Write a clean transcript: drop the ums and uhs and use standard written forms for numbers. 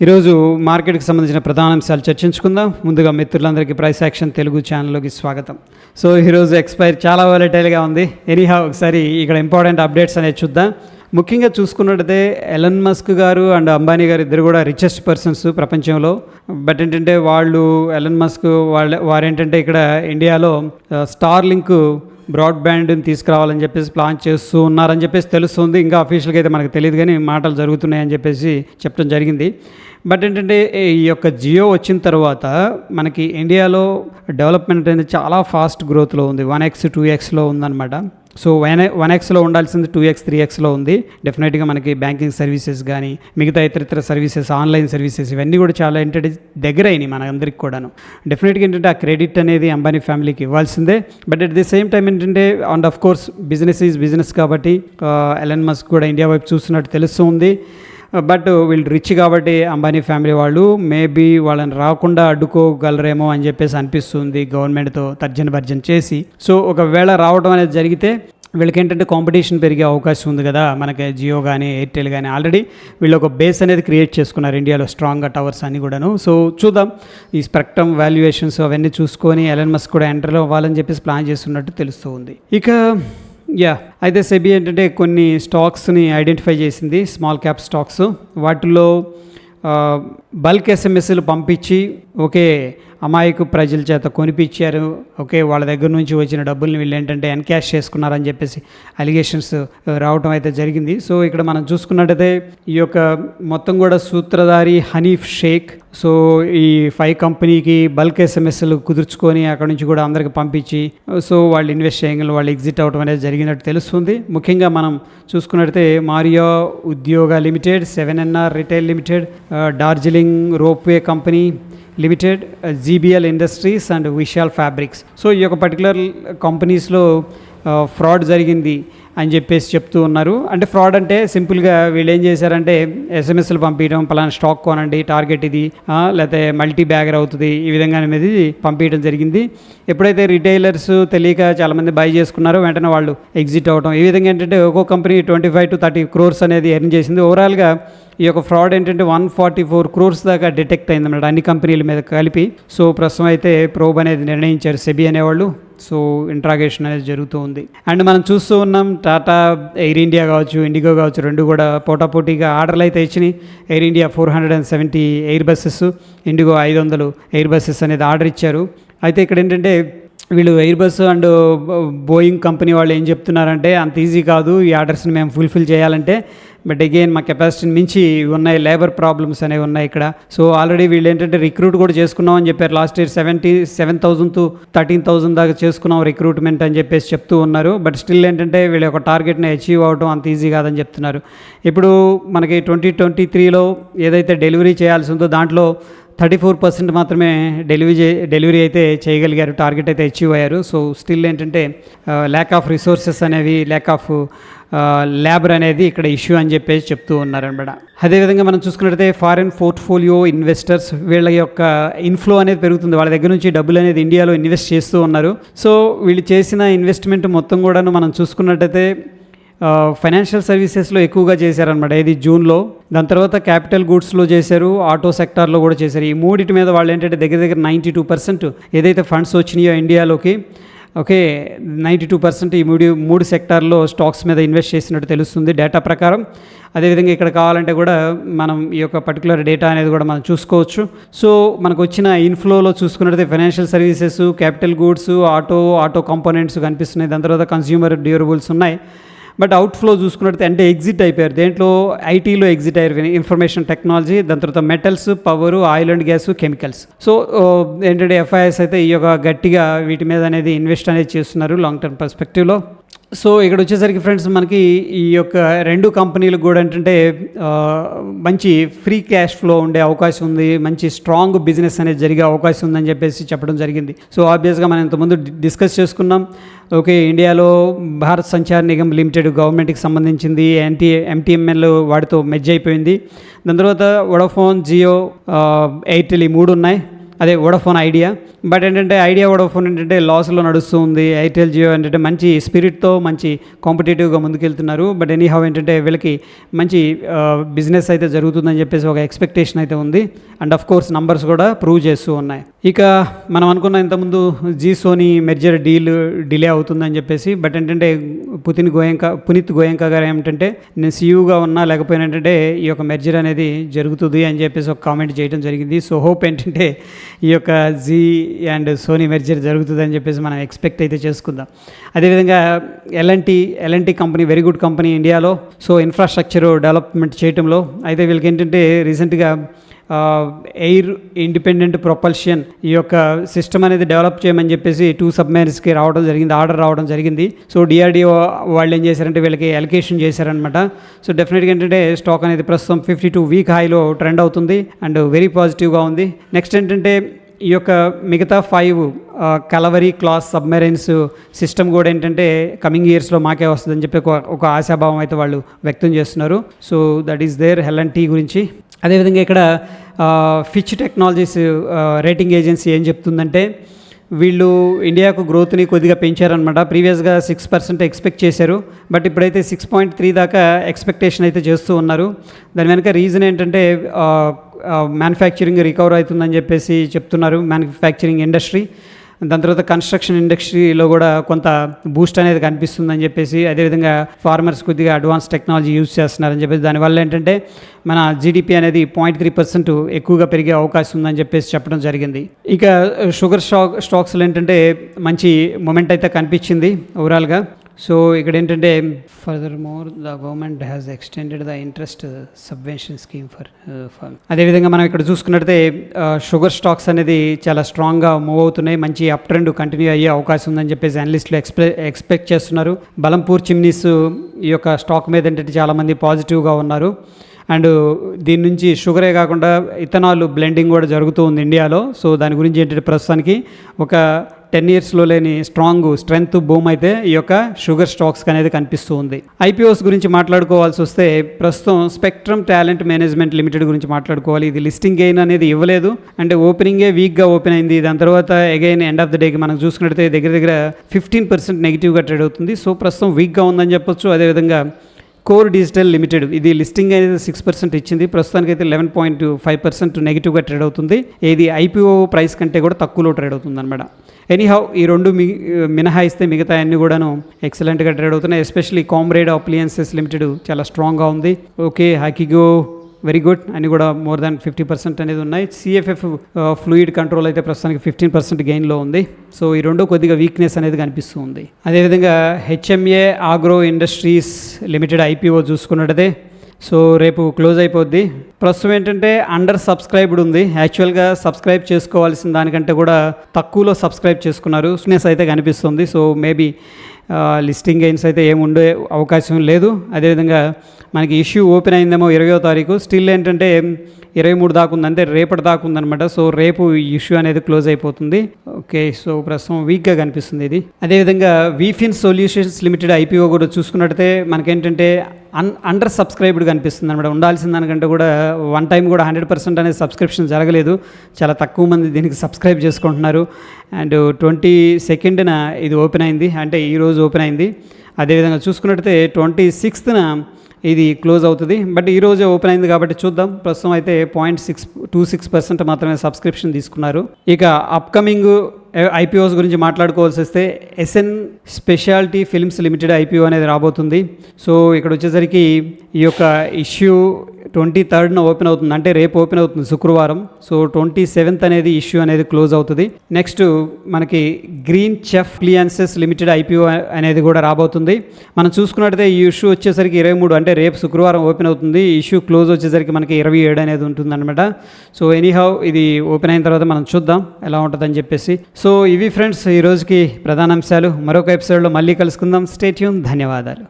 ఈరోజు మార్కెట్కి సంబంధించిన ప్రధాన అంశాలు చర్చించుకుందాం. ముందుగా మిత్రులందరికీ ప్రైస్ యాక్షన్ తెలుగు ఛానల్లోకి స్వాగతం. సో ఈరోజు ఎక్స్పైర్ చాలా వాలటైల్గా ఉంది. ఎనీహా ఒకసారి ఇక్కడ ఇంపార్టెంట్ అప్డేట్స్ అనేది చూద్దాం. ముఖ్యంగా చూసుకున్నట్టయితే ఎలన్ మస్క్ గారు అండ్ అంబానీ గారు ఇద్దరు కూడా రిచెస్ట్ పర్సన్స్ ప్రపంచంలో. బట్ ఏంటంటే ఎలన్ మస్క్ వారేంటంటే ఇక్కడ ఇండియాలో స్టార్లింక్ బ్రాడ్బ్యాండ్ని తీసుకురావాలని చెప్పేసి ప్లాన్ చేస్తూ ఉన్నారని చెప్పేసి తెలుస్తుంది. ఇంకా అఫీషియల్గా అయితే మనకు తెలియదు, కానీ మాటలు జరుగుతున్నాయని చెప్పేసి చెప్పడం జరిగింది. బట్ ఏంటంటే ఈ యొక్క జియో వచ్చిన తర్వాత మనకి ఇండియాలో డెవలప్మెంట్ అనేది చాలా ఫాస్ట్ గ్రోత్లో ఉంది. 1x 2xలో ఉందన్నమాట. సో 1xలో ఉండాల్సింది 2x 3xలో ఉంది. డెఫినెట్గా మనకి బ్యాంకింగ్ సర్వీసెస్ కానీ మిగతా ఇతర సర్వీసెస్, ఆన్లైన్ సర్వీసెస్ ఇవన్నీ కూడా చాలా ఏంటంటే దగ్గర అయినాయి మనందరికి కూడాను. డెఫినెట్గా ఏంటంటే ఆ క్రెడిట్ అనేది అంబానీ ఫ్యామిలీకి ఇవ్వాల్సిందే. But at the same time ఏంటంటే and of course business is business కాబట్టి ఎలన్ మస్క్ కూడా ఇండియా వైపు చూస్తున్నట్టు తెలుస్తుంది. బట్ వీళ్ళు రిచ్ కాబట్టి అంబానీ ఫ్యామిలీ వాళ్ళు మేబీ వాళ్ళని రాకుండా అడ్డుకోగలరేమో అని చెప్పేసి అనిపిస్తుంది, గవర్నమెంట్తో తర్జన చేసి. సో ఒకవేళ రావడం అనేది జరిగితే వీళ్ళకి ఏంటంటే కాంపిటీషన్ పెరిగే అవకాశం ఉంది కదా. మనకి జియో కానీ ఎయిర్టెల్ కానీ ఆల్రెడీ వీళ్ళు ఒక బేస్ అనేది క్రియేట్ చేసుకున్నారు ఇండియాలో, స్ట్రాంగ్గా టవర్స్ అన్నీ కూడాను. సో చూద్దాం, ఈ స్పెక్ట్రమ్ వాల్యుయేషన్స్ అవన్నీ చూసుకొని ఎలన్ మస్క్ కూడా ఎంటర్ అవ్వాలని చెప్పేసి ప్లాన్ చేస్తున్నట్టు తెలుస్తూ ఉంది. ఇక అయితే సెబీ ఏంటంటే కొన్ని స్టాక్స్ని ఐడెంటిఫై చేసింది, స్మాల్ క్యాప్ స్టాక్స్. వాటిల్లో బల్క్ ఎస్ఎంఎస్లు పంపించి అమాయకు ప్రజల చేత కొనిపించారు. వాళ్ళ దగ్గర నుంచి వచ్చిన డబ్బుల్ని వీళ్ళు ఏంటంటే ఎన్క్యాష్ చేసుకున్నారని చెప్పేసి అలిగేషన్స్ రావటం అయితే జరిగింది. సో ఇక్కడ మనం చూసుకున్నట్టయితే ఈ యొక్క మొత్తం కూడా సూత్రధారి హనీఫ్ షేక్. సో ఈ 5 కంపెనీకి బల్క్ ఎస్ఎంఎస్లు కుదుర్చుకొని అక్కడ నుంచి కూడా అందరికి పంపించి సో వాళ్ళు ఇన్వెస్ట్ చేయగలరు, వాళ్ళు ఎగ్జిట్ అవ్వడం అనేది జరిగినట్టు తెలుస్తుంది. ముఖ్యంగా మనం చూసుకున్నట్టయితే మారియా ఉద్యోగ limited, 7NR retail limited, Darjeeling ropeway company limited, GBL industries and Vishal fabrics. So ఈ యొక్క పర్టికులర్ కంపెనీస్లో ఫ్రాడ్ జరిగింది అని చెప్పేసి చెప్తూ ఉన్నారు. అంటే ఫ్రాడ్ అంటే సింపుల్గా వీళ్ళు ఏం చేశారంటే ఎస్ఎంఎస్లు పంపించడం, పలానా స్టాక్ కొనండి, టార్గెట్ ఇది, లేకపోతే మల్టీ బ్యాగర్ అవుతుంది, ఈ విధంగా అనేది పంపించడం జరిగింది. ఎప్పుడైతే రిటైలర్స్ తెలియక చాలామంది బై చేసుకున్నారో వెంటనే వాళ్ళు ఎగ్జిట్ అవ్వడం. ఈ విధంగా ఏంటంటే ఒక్కో కంపెనీ 25 to 30 crores అనేది ఎర్న్ చేసింది. ఓవరాల్గా ఈ యొక్క ఫ్రాడ్ ఏంటంటే 144 crores దాకా డిటెక్ట్ అయిందన్నమాట అన్ని కంపెనీల మీద కలిపి. సో ప్రస్తుతం అయితే ప్రోబ్ అనేది నిర్ణయించారు సెబీ అనేవాళ్ళు. సో ఇంట్రాగేషన్ అనేది జరుగుతూ ఉంది. అండ్ మనం చూస్తూ ఉన్నాం, టాటా ఎయిర్ ఇండియా కావచ్చు, ఇండిగో కావచ్చు, రెండు కూడా పోటాపోటీగా ఆర్డర్లు అయితే ఇచ్చినాయి. Air India 470 air buses, IndiGo 500 air buses అనేది ఆర్డర్ ఇచ్చారు. అయితే ఇక్కడ ఏంటంటే వీళ్ళు air bus and Boeing company వాళ్ళు ఏం చెప్తున్నారంటే అంత ఈజీ కాదు ఈ ఆర్డర్స్ని మేము ఫుల్ఫిల్ చేయాలంటే. బట్ అగైన్ మా కెపాసిటీని మించి ఉన్నాయి, లేబర్ ప్రాబ్లమ్స్ అనేవి ఉన్నాయి ఇక్కడ. సో ఆల్రెడీ వీళ్ళు ఏంటంటే రిక్రూట్ కూడా చేసుకున్నాం అని చెప్పారు. లాస్ట్ ఇయర్ 7,000 to 13,000 దాకా చేసుకున్నాం రిక్రూట్మెంట్ అని చెప్పేసి చెప్తూ ఉన్నారు. బట్ స్టిల్ ఏంటంటే వీళ్ళ యొక్క టార్గెట్ని అచీవ్ అవ్వడం అంత ఈజీ కాదని చెప్తున్నారు. ఇప్పుడు మనకి 2023లో ఏదైతే డెలివరీ చేయాల్సి ఉందో దాంట్లో 34% మాత్రమే డెలివరీ అయితే చేయగలిగారు, టార్గెట్ అయితే అచీవ్ అయ్యారు. సో స్టిల్ ఏంటంటే ల్యాక్ ఆఫ్ రిసోర్సెస్ అనేవి, ల్యాక్ ఆఫ్ లేబర్ అనేది ఇక్కడ ఇష్యూ అని చెప్పేసి చెప్తూ ఉన్నారనమాట. అదేవిధంగా మనం చూసుకున్నట్టయితే ఫారిన్ పోర్ట్ఫోలియో ఇన్వెస్టర్స్ వీళ్ళ యొక్క ఇన్ఫ్లో అనేది పెరుగుతుంది. వాళ్ళ దగ్గర నుంచి డబ్బులు అనేది ఇండియాలో ఇన్వెస్ట్ చేస్తూ ఉన్నారు. సో వీళ్ళు చేసిన ఇన్వెస్ట్మెంట్ మొత్తం కూడాను మనం చూసుకున్నట్టయితే ఫైనాన్షియల్ సర్వీసెస్లో ఎక్కువగా చేశారనమాట. ఇది జూన్లో. దాని తర్వాత క్యాపిటల్ గూడ్స్లో చేశారు, ఆటో సెక్టార్లో కూడా చేశారు. ఈ మూడింటి మీద వాళ్ళు ఏంటంటే దగ్గర 92% ఏదైతే ఫండ్స్ వచ్చినాయో ఇండియాలోకి 92% ఈ మూడు సెక్టార్లో స్టాక్స్ మీద ఇన్వెస్ట్ చేసినట్టు తెలుస్తుంది డేటా ప్రకారం. అదేవిధంగా ఇక్కడ కావాలంటే కూడా మనం ఈ యొక్క పర్టికులర్ డేటా అనేది కూడా మనం చూసుకోవచ్చు. సో మనకు వచ్చిన ఇన్ఫ్లోలో చూసుకున్నట్టయితే financial services, capital goods, auto components కనిపిస్తున్నాయి. దాని తర్వాత కన్స్యూమర్ డ్యూరబుల్స్ ఉన్నాయి. బట్ అవుట్ఫ్లో చూసుకున్నట్టు అంటే ఎగ్జిట్ అయిపోయారు. దేంట్లో ఐటీలో ఎగ్జిట్ అయ్యారు, ఇన్ఫర్మేషన్ టెక్నాలజీ, దాని తర్వాత metals, power, oil and gas, chemicals. So ఏంటంటే ఎఫ్ఐఎస్ అయితే ఈ యొక్క గట్టిగా వీటి మీద అనేది ఇన్వెస్ట్ అనేది చేస్తున్నారు లాంగ్ టర్మ్ పర్స్పెక్టివ్లో. సో ఇక్కడ వచ్చేసరికి ఫ్రెండ్స్ మనకి ఈ యొక్క రెండు కంపెనీలకు కూడా ఏంటంటే మంచి ఫ్రీ క్యాష్ ఫ్లో ఉండే అవకాశం ఉంది, మంచి స్ట్రాంగ్ బిజినెస్ అనేది జరిగే అవకాశం ఉందని చెప్పేసి చెప్పడం జరిగింది. సో ఆబ్వియస్గా మనం ఇంతకుముందు డిస్కస్ చేసుకున్నాం. ఇండియాలో భారత్ సంచార్ నిగమ్ లిమిటెడ్ గవర్నమెంట్కి సంబంధించింది, ఎంటీఎంఎల్ వాటితో మెర్జ్ అయిపోయింది. దాని తర్వాత వోడాఫోన్, జియో, ఎయిర్టెల్ ఈ 3 ఉన్నాయి. అదే వోడాఫోన్ ఐడియా. బట్ ఏంటంటే ఐడియా వోడాఫోన్ ఏంటంటే లాస్లో నడుస్తూ ఉంది. ఎయిర్టెల్ జియో ఏంటంటే మంచి స్పిరిట్తో మంచి కాంపిటేటివ్గా ముందుకెళ్తున్నారు. బట్ ఎనీ హౌ ఏంటంటే వీళ్ళకి మంచి బిజినెస్ అయితే జరుగుతుందని చెప్పేసి ఒక ఎక్స్పెక్టేషన్ అయితే ఉంది. అండ్ ఆఫ్ కోర్స్ నంబర్స్ కూడా ప్రూవ్ చేస్తూ ఉన్నాయి. ఇక మనం అనుకున్న ఇంతకుముందు సోనీ మెర్జర్ డిలే అవుతుందని చెప్పేసి, బట్ ఏంటంటే పునీత్ గోయంకా గారు ఏమిటంటే నేను సీఈఓగా ఉన్నా లేకపోయినా ఏంటంటే ఈ యొక్క మెర్జర్ అనేది జరుగుతుంది అని చెప్పేసి ఒక కామెంట్ చేయడం జరిగింది. సో హోప్ ఏంటంటే ఈ యొక్క జీ అండ్ సోనీ మెర్జర్ జరుగుతుంది అని చెప్పేసి మనం ఎక్స్పెక్ట్ అయితే చేసుకుందాం. అదేవిధంగా LNT company very good company ఇండియాలో. సో ఇన్ఫ్రాస్ట్రక్చర్ డెవలప్మెంట్ చేయడంలో అయితే వీళ్ళకి ఏంటంటే రీసెంట్గా ఎయిర్ ఇండిపెండెంట్ ప్రొపల్షన్ ఈ యొక్క సిస్టమ్ అనేది డెవలప్ చేయమని చెప్పేసి 2 సబ్మెరీన్స్కి ఆర్డర్ రావడం జరిగింది. సో డిఆర్డిఓ వాళ్ళు ఏం చేశారంటే వీళ్ళకి అలొకేషన్ చేశారనమాట. సో డెఫినెట్గా ఏంటంటే స్టాక్ అనేది ప్రస్తుతం 52 వీక్ హైలో ట్రెండ్ అవుతుంది అండ్ వెరీ పాజిటివ్గా ఉంది. నెక్స్ట్ ఏంటంటే ఈ యొక్క మిగతా 5 కలవరీ క్లాస్ సబ్మెరైన్స్ సిస్టమ్ కూడా ఏంటంటే కమింగ్ ఇయర్స్లో మాకే వస్తుందని చెప్పి ఒక ఆశాభావం అయితే వాళ్ళు వ్యక్తం చేస్తున్నారు. So that is there LNT గురించి. అదేవిధంగా ఇక్కడ ఫిచ్ టెక్నాలజీస్ రేటింగ్ ఏజెన్సీ ఏం చెప్తుందంటే వీళ్ళు ఇండియాకు గ్రోత్ని కొద్దిగా పెంచారనమాట. ప్రీవియస్గా 6% ఎక్స్పెక్ట్ చేశారు, బట్ ఇప్పుడైతే 6.3 దాకా ఎక్స్పెక్టేషన్ అయితే చేస్తూ ఉన్నారు. దాని వెనక రీజన్ ఏంటంటే మ్యానుఫ్యాక్చరింగ్ రికవర్ అవుతుందని చెప్పేసి చెప్తున్నారు, మ్యానుఫ్యాక్చరింగ్ ఇండస్ట్రీ. దాని తర్వాత కన్స్ట్రక్షన్ ఇండస్ట్రీలో కూడా కొంత బూస్ట్ అనేది కనిపిస్తుందని చెప్పేసి, అదేవిధంగా ఫార్మర్స్ కొద్దిగా అడ్వాన్స్ టెక్నాలజీ యూజ్ చేస్తున్నారని చెప్పేసి దానివల్ల ఏంటంటే మన జీడిపి అనేది 0.3% ఎక్కువగా పెరిగే అవకాశం ఉందని చెప్పేసి చెప్పడం జరిగింది. ఇక షుగర్ స్టాక్స్లో ఏంటంటే మంచి మూమెంట్ అయితే కనిపించింది ఓవరాల్గా. సో ఇక్కడ ఏంటంటే further more the government has extended the interest subvention scheme for అదేవిధంగా మనం ఇక్కడ చూసుకున్నట్లయితే షుగర్ స్టాక్స్ అనేది చాలా స్ట్రాంగ్గా మూవ్ అవుతున్నాయి. మంచి అప్ ట్రెండ్ కంటిన్యూ అయ్యే అవకాశం ఉందని చెప్పేసి అనలిస్టులు ఎక్స్పెక్ట్ చేస్తున్నారు. బలంపూర్ చిమ్నీస్ ఈ యొక్క స్టాక్ మీద ఏంటంటే చాలామంది పాజిటివ్గా ఉన్నారు. అండ్ దీని నుంచి షుగరే కాకుండా ఇథనాల్ బ్లెండింగ్ కూడా జరుగుతూ ఉంది ఇండియాలో. సో దాని గురించి ఏంటంటే ప్రస్తుతానికి ఒక 10 ఇయర్స్లో లేని స్ట్రెంగ్త్ బూమ్ అయితే ఈ యొక్క షుగర్ స్టాక్స్కి అనేది కనిపిస్తూ ఉంది. ఐపీఓస్ గురించి మాట్లాడుకోవాల్సి వస్తే ప్రస్తుతం స్పెక్ట్రమ్ టాలెంట్ మేనేజ్మెంట్ లిమిటెడ్ గురించి మాట్లాడుకోవాలి. ఇది లిస్టింగ్ గెయిన్ అనేది ఇవ్వలేదు, అంటే ఓపెనింగే వీక్గా ఓపెన్ అయింది. దాని తర్వాత అగైన్ ఎండ్ ఆఫ్ ద డేకి మనం చూసుకున్నట్లయితే దగ్గర 15% నెగిటివ్గా ట్రేడ్ అవుతుంది. సో ప్రస్తుతం వీక్గా ఉందని చెప్పొచ్చు. అదేవిధంగా కోర్ డిజిటల్ లిమిటెడ్ ఇది లిస్టింగ్ అనేది 6% ఇచ్చింది, ప్రస్తుతానికైతే 11.5% నెగిటివ్గా ట్రేడ్ అవుతుంది. ఇది ఐపీఓ ప్రైస్ కంటే కూడా తక్కువలో ట్రేడ్ అవుతుంది అనమాట. ఎనీహౌ ఈ రెండు మినహాయిస్తే మిగతా అన్ని కూడాను ఎక్సలెంట్గా ట్రేడ్ అవుతున్నాయి. ఎస్పెషల్లీ కామ్రేడ్ అప్లియన్సెస్ లిమిటెడ్ చాలా స్ట్రాంగ్గా ఉంది. ఓకే, హాకీగో వెరీ గుడ్ అన్ని కూడా మోర్ దాన్ 50% అనేది ఉన్నాయి. సిఎఫ్ఎఫ్ ఫ్లూయిడ్ కంట్రోల్ అయితే ప్రస్తుతానికి 15% గెయిన్లో ఉంది. సో ఈ రెండు కొద్దిగా వీక్నెస్ అనేది కనిపిస్తూ ఉంది. అదేవిధంగా HMA agro industries limited IPO చూసుకున్నట్టయితే సో రేపు క్లోజ్ అయిపోద్ది. ప్రస్తుతం ఏంటంటే అండర్ సబ్స్క్రైబ్డ్ ఉంది. యాక్చువల్గా సబ్స్క్రైబ్ చేసుకోవాల్సిన దానికంటే కూడా తక్కువలో సబ్స్క్రైబ్ చేసుకున్నారు. స్నెస్ అయితే కనిపిస్తుంది. సో మేబీ లిస్టింగ్ గెయిన్స్ అయితే ఏమి ఉండే అవకాశం లేదు. అదేవిధంగా మనకి ఇష్యూ ఓపెన్ అయిందేమో 20వ తారీఖు, స్టిల్ ఏంటంటే 23 దాకా ఉంది, అంటే రేపటి దాకా ఉందన్నమాట. సో రేపు ఇష్యూ అనేది క్లోజ్ అయిపోతుంది. ఓకే, సో ప్రస్తుతం వీక్గా కనిపిస్తుంది ఇది. అదేవిధంగా వీఫిన్ సొల్యూషన్స్ లిమిటెడ్ ఐపీఓ కూడా చూసుకున్నట్టయితే మనకేంటంటే అండర్ సబ్స్క్రైబ్డ్ కనిపిస్తుంది అనమాట. ఉండాల్సిన దానికంటే కూడా వన్ టైం కూడా 100% అనేది సబ్స్క్రిప్షన్ జరగలేదు. చాలా తక్కువ మంది దీనికి సబ్స్క్రైబ్ చేసుకుంటున్నారు. అండ్ 22nd ఇది ఓపెన్ అయింది, అంటే ఈరోజు ఓపెన్ అయింది. అదేవిధంగా చూసుకున్నట్టయితే 26th ఇది క్లోజ్ అవుతుంది. బట్ ఈరోజే ఓపెన్ అయింది కాబట్టి చూద్దాం. ప్రస్తుతం అయితే 0.26% మాత్రమే సబ్స్క్రిప్షన్ తీసుకున్నారు. ఇక అప్కమింగ్ ఐపీఓస్ గురించి మాట్లాడుకోవాల్సి వస్తే SN speciality films limited IPO అనేది రాబోతుంది. సో ఇక్కడ వచ్చేసరికి ఈ యొక్క ఇష్యూ 23rd ఓపెన్ అవుతుంది, అంటే రేపు ఓపెన్ అవుతుంది శుక్రవారం. సో 27th అనేది ఇష్యూ అనేది క్లోజ్ అవుతుంది. నెక్స్ట్ మనకి green chef appliances limited IPO అనేది కూడా రాబోతుంది. మనం చూసుకున్నట్టయితే ఈ ఇష్యూ వచ్చేసరికి 23, అంటే రేపు శుక్రవారం ఓపెన్ అవుతుంది. ఇష్యూ క్లోజ్ వచ్చేసరికి మనకి 27 అనేది ఉంటుంది అనమాట. సో ఎనీహౌ ఇది ఓపెన్ అయిన తర్వాత మనం చూద్దాం ఎలా ఉంటుందని చెప్పేసి. సో ఇవి ఫ్రెండ్స్ ఈ రోజుకి ప్రధాన అంశాలు. మరొక ఎపిసోడ్లో మళ్ళీ కలుసుకుందాం. Stay tune. ధన్యవాదాలు.